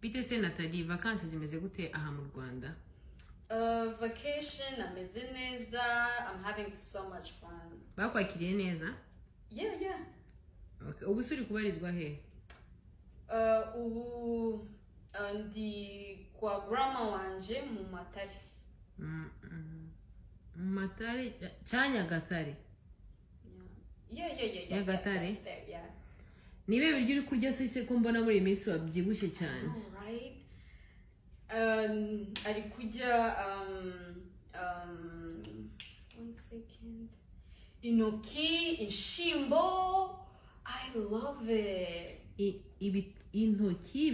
Bite se Nathalie, vacances zimeze gute aha mu Rwanda? Vacation, ameze neza. I'm having so much fun. Bakwakiriye neza? Yeah. Okay. Ubu suri kubarizwa he? Ubu ndi kwa grandma wanje mu Matare. Matare, Nyagatare. Yeah. Nyagatare? Yeah. Nibe biryo uri kurya se ko mbona muri iminsi wabyibushye cyane. All right. Ari kujya 1 second. Inoki, inshimbo. I love it. Intoki,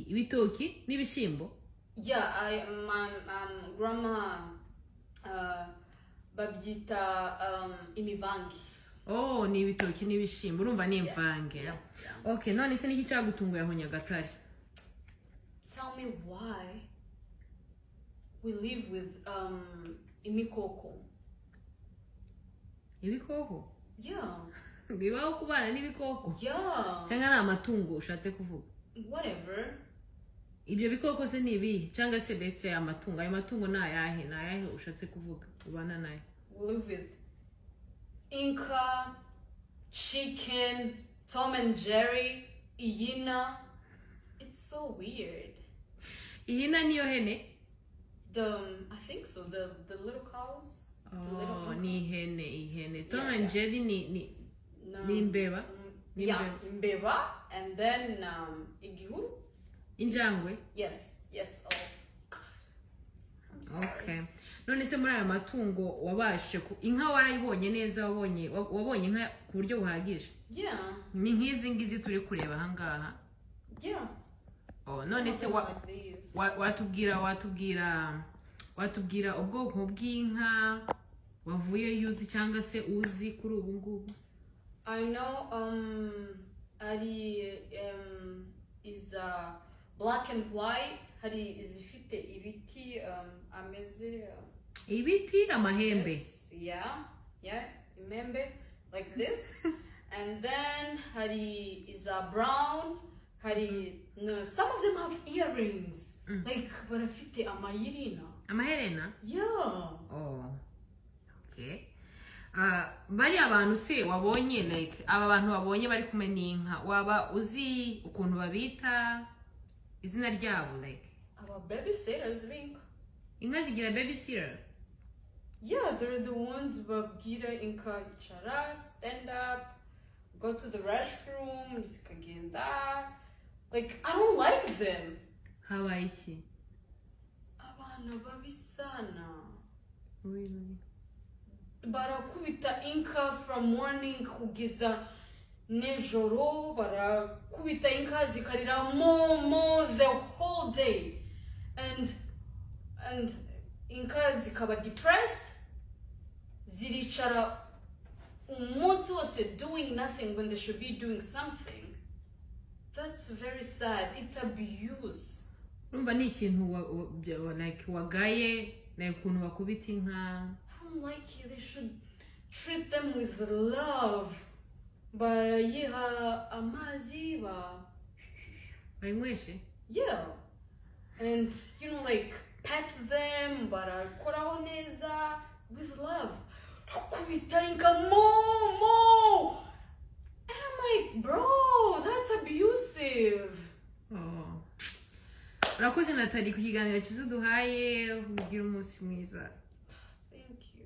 ibitoki n'ibishimbo. Yeah, my grandma babyita imivangi. Oh, ni ibitoki n'ibishimbo urumva ni imvange. Yeah. Okay, none se niki cyagutunguye aho Nyagatare? Tell me why we live with imikoko. Ibikoko? Yeah. Bibaho kubana n'ibikoko? Yeah. Cyangwa ari amatungo ushatse kuvuga? Whatever. Ibyo bikoko se ni ibi cyangwa se bese amatungo? Ayo matungo ni ayahe ushatse kuvuga ubana nayo? We live with Inca, chicken, Tom and Jerry, hyena. It's so weird. Ihina niyo hene? I think so. The little cows. Oh, ni ihene. Tom and Jerry ni imbeba. Yeah, imbeba, and then igihuru. Injangwe? Yes. Oh God. I'm sorry. Okay. None se muri aya matungo wabashe inka warayibonye neza wabonye inka ku buryo buhagije? Yeah. Ni nk'izi ngizi turi kureba aha ngaha. Yeah. Oh, none se watubwira ubwoko bw'inka wavuye yuzi cyangwa se uzi kuri ubu ngubu? I know is black and white. Hari izifite ibiti ameze ibiti amahembe. Yes, yeah, imembe like this. And then hari is brown. No, some of them have earrings. Like barafite amaherena? Yeah. Oh. Okay. Bari abantu se wabonye like aba bantu wabonye bari kumwe n'inka waba uzi ukuntu babita izina ryabo like Our babysitters think. Inka zigira babysitter? Yeah, they're the ones babwira inka icara, stand up, go to the restroom, zikagenda. Like I don't like them. Habaye iki? Abana babisana. Really? Barakubita inka from morning kugeza nejoro, barakubita inka zikarira mo the whole day, and inka zikaba depressed, ziricara umunsi wose doing nothing when they should be doing something. That's very sad. It's abuse. Urumva ni ikintu like wagaye like ukuntu bakubita inka? I don't like it. They should treat them with love. Bayiha amazi bayinyweshe? Yeah. And like pet them, barakoraho neza with love. Kubita inka mo. And I'm like, bro, that's abusive. Oh. Urakoze Nathalie ku kiganiro cyiza duhaye, ugira umunsi mwiza. Thank you.